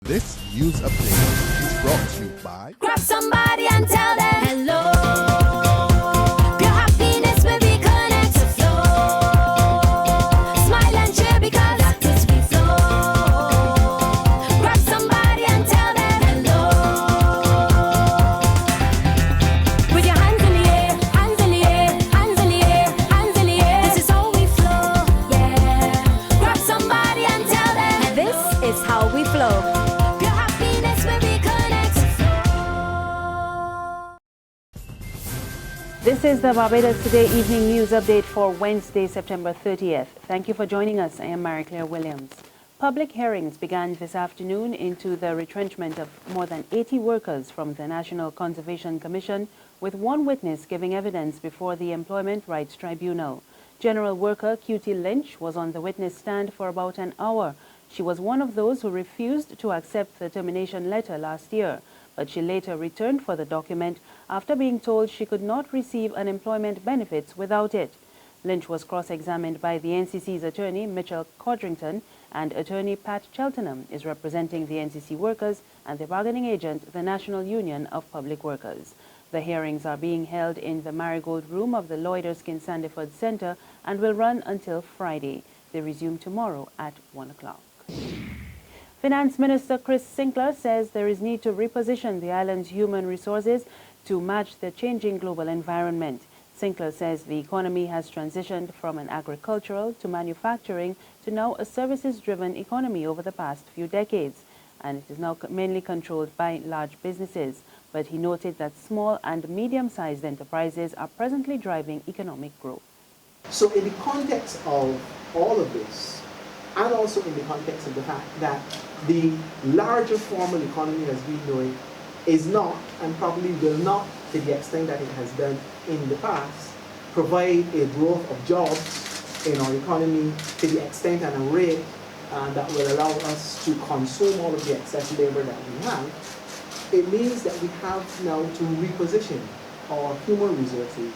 This news update is brought to you by Grab somebody and tell them hello. Your happiness will be connected to flow. Smile and cheer because that is we flow. Grab somebody and tell them hello. With your hands in the air, hands in the air, hands in the air, hands in the air. This is how we flow, yeah. Grab somebody and tell them this is how we flow. This is the Barbados Today Evening News Update for Wednesday, September 30th. Thank you for joining us. I am Marie-Claire Williams. Public hearings began this afternoon into the retrenchment of more than 80 workers from the National Conservation Commission, with one witness giving evidence before the Employment Rights Tribunal. General worker Cutie Lynch was on the witness stand for about an hour. She was one of those who refused to accept the termination letter last year, but she later returned for the document after being told she could not receive unemployment benefits without it. Lynch was cross-examined by the NCC's attorney, Mitchell Codrington, and attorney Pat Cheltenham is representing the NCC workers and the bargaining agent, the National Union of Public Workers. The hearings are being held in the Marigold Room of the Lloyd Erskine Sandiford Centre and will run until Friday. They resume tomorrow at 1 o'clock. Finance Minister Chris Sinckler says there is need to reposition the island's human resources to match the changing global environment. Sinckler says the economy has transitioned from an agricultural to manufacturing to now a services-driven economy over the past few decades, and it is now mainly controlled by large businesses. But he noted that small and medium-sized enterprises are presently driving economic growth. So in the context of all of this, and also in the context of the fact that the larger formal economy as we know it is not, and probably will not, to the extent that it has done in the past, provide a growth of jobs in our economy to the extent and a rate that will allow us to consume all of the excess labor that we have, it means that we have now to reposition our human resources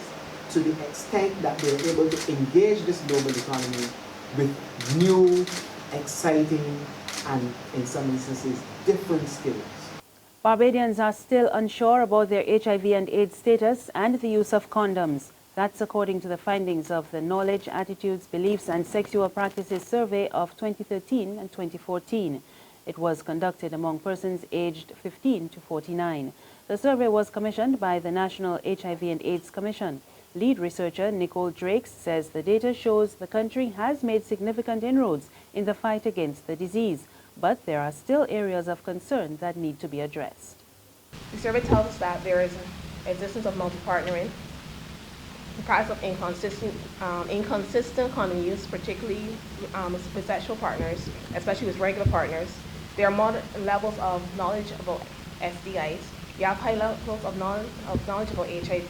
to the extent that they're able to engage this global economy with new, exciting, and in some instances, different skills. Barbadians are still unsure about their HIV and AIDS status and the use of condoms. That's according to the findings of the Knowledge, Attitudes, Beliefs and Sexual Practices Survey of 2013 and 2014. It was conducted among persons aged 15 to 49. The survey was commissioned by the National HIV and AIDS Commission. Lead researcher Nicole Drakes says the data shows the country has made significant inroads in the fight against the disease, but there are still areas of concern that need to be addressed. The survey tells us that there is an existence of multi-partnering, the price of inconsistent condom use, particularly with sexual partners, especially with regular partners. There are more levels of knowledge about STIs. You have high levels of knowledge about HIV.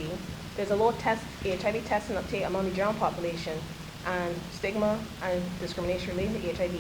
There's a low HIV testing uptake among the general population, and stigma and discrimination related to HIV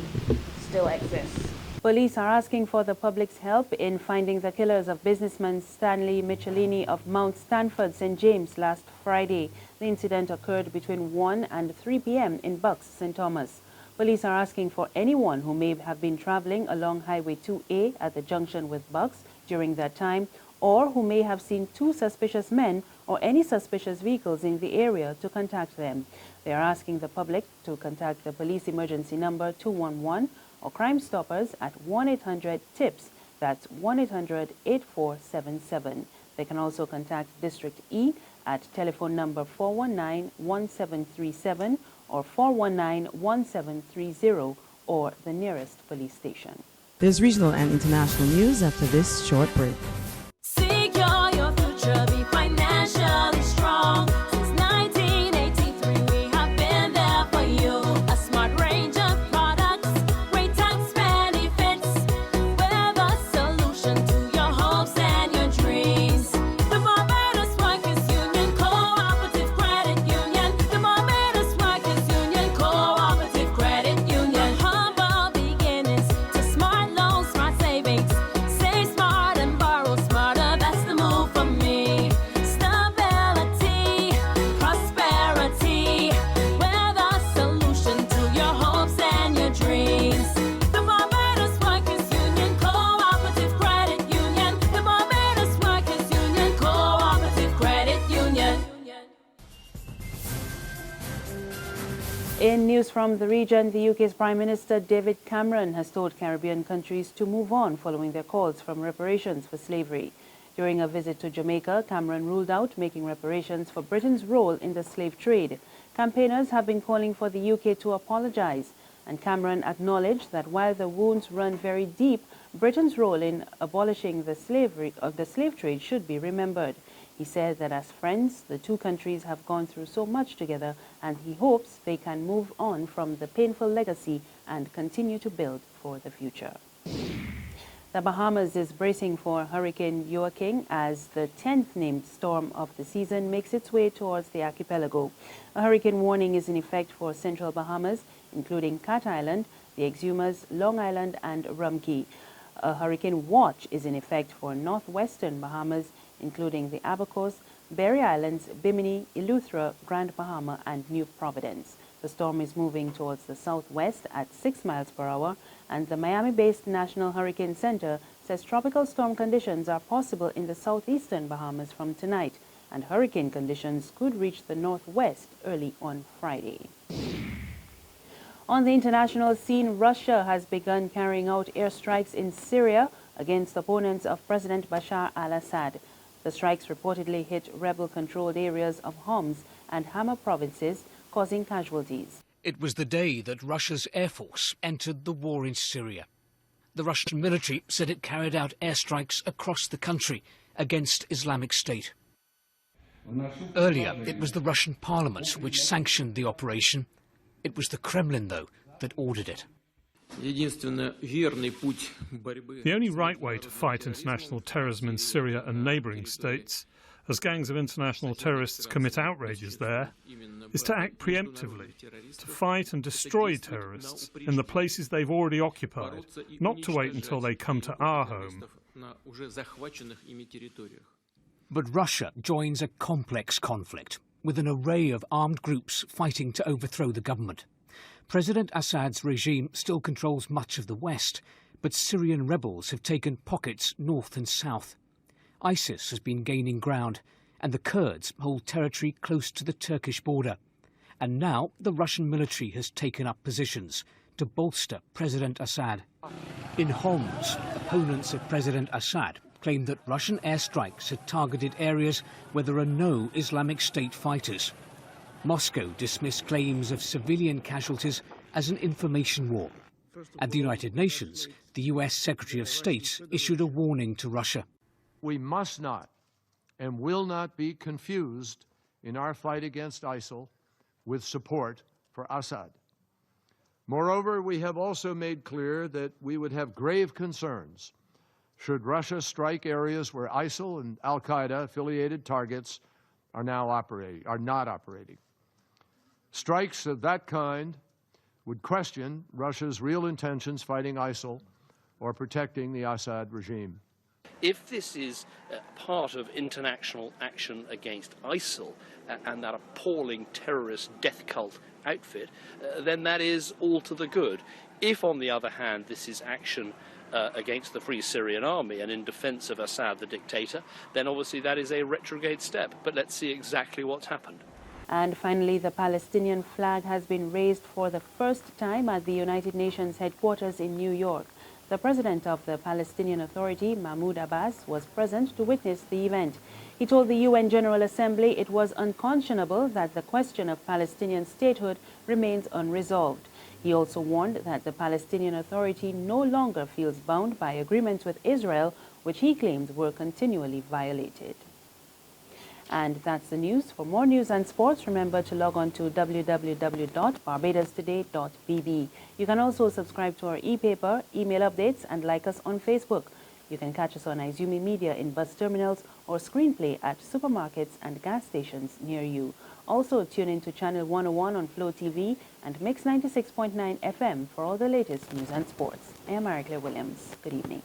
still exists. Police are asking for the public's help in finding the killers of businessman Stanley Michelini of Mount Stanford, St. James last Friday. The incident occurred between 1 and 3 p.m. in Bucks, St. Thomas. Police are asking for anyone who may have been traveling along Highway 2A at the junction with Bucks during that time, or who may have seen two suspicious men or any suspicious vehicles in the area to contact them. They are asking the public to contact the police emergency number 211 or Crime Stoppers at 1-800-TIPS. That's 1-800-8477. They can also contact District E at telephone number 419-1737 or 419-1730 or the nearest police station. There's regional and international news after this short break. Secure your future, be financially strong. Since 1983, we have been there for you. A smart range of products, great tax benefits. We're the solution to your hopes and your dreams. The Barbados Workers Union Cooperative Credit Union. The Barbados Workers Union Cooperative Credit Union. Humble beginnings to smart loans, smart savings. Save smart and borrow In news from the region, the UK's Prime Minister David Cameron has told Caribbean countries to move on following their calls from reparations for slavery. During a visit to Jamaica, Cameron ruled out making reparations for Britain's role in the slave trade. Campaigners have been calling for the UK to apologize, and Cameron acknowledged that while the wounds run very deep, Britain's role in abolishing the slave trade should be remembered. He said that as friends, the two countries have gone through so much together, and he hopes they can move on from the painful legacy and continue to build for the future. The Bahamas is bracing for Hurricane Joaquin as the 10th named storm of the season makes its way towards the archipelago. A hurricane warning is in effect for central Bahamas, including Cat Island, the Exumas, Long Island, and Rumkey. A hurricane watch is in effect for northwestern Bahamas, including the Abacos, Berry Islands, Bimini, Eleuthera, Grand Bahama, and New Providence. The storm is moving towards the southwest at 6 miles per hour, and the Miami-based National Hurricane Center says tropical storm conditions are possible in the southeastern Bahamas from tonight, and hurricane conditions could reach the northwest early on Friday. On the international scene, Russia has begun carrying out airstrikes in Syria against opponents of President Bashar al-Assad. The strikes reportedly hit rebel-controlled areas of Homs and Hama provinces, causing casualties. It was the day that Russia's Air Force entered the war in Syria. The Russian military said it carried out airstrikes across the country against Islamic State. Earlier, it was the Russian parliament which sanctioned the operation. It was the Kremlin, though, that ordered it. The only right way to fight international terrorism in Syria and neighbouring states, as gangs of international terrorists commit outrages there, is to act preemptively, to fight and destroy terrorists in the places they've already occupied, not to wait until they come to our home. But Russia joins a complex conflict, with an array of armed groups fighting to overthrow the government. President Assad's regime still controls much of the west, but Syrian rebels have taken pockets north and south. ISIS has been gaining ground, and the Kurds hold territory close to the Turkish border. And now the Russian military has taken up positions to bolster President Assad. In Homs, opponents of President Assad claimed that Russian airstrikes had targeted areas where there are no Islamic State fighters. Moscow dismissed claims of civilian casualties as an information war. At the United Nations, the US Secretary of State issued a warning to Russia. We must not and will not be confused in our fight against ISIL with support for Assad. Moreover, we have also made clear that we would have grave concerns should Russia strike areas where ISIL and al-Qaeda-affiliated targets are not operating. Strikes of that kind would question Russia's real intentions fighting ISIL or protecting the Assad regime. If this is part of international action against ISIL and that appalling terrorist death cult outfit, then that is all to the good. If, on the other hand, this is action against the Free Syrian Army and in defense of Assad, the dictator, then obviously that is a retrograde step. But let's see exactly what's happened. And finally, the Palestinian flag has been raised for the first time at the United Nations headquarters in New York. The president of the Palestinian Authority, Mahmoud Abbas, was present to witness the event. He told the UN General Assembly it was unconscionable that the question of Palestinian statehood remains unresolved. He also warned that the Palestinian Authority no longer feels bound by agreements with Israel, which he claimed were continually violated. And that's the news. For more news and sports, remember to log on to www.barbadostoday.bb. You can also subscribe to our e-paper, email updates, and like us on Facebook. You can catch us on Izumi Media in bus terminals or screenplay at supermarkets and gas stations near you. Also, tune in to Channel 101 on Flow TV and Mix 96.9 FM for all the latest news and sports. I am Marie Claire Williams. Good evening.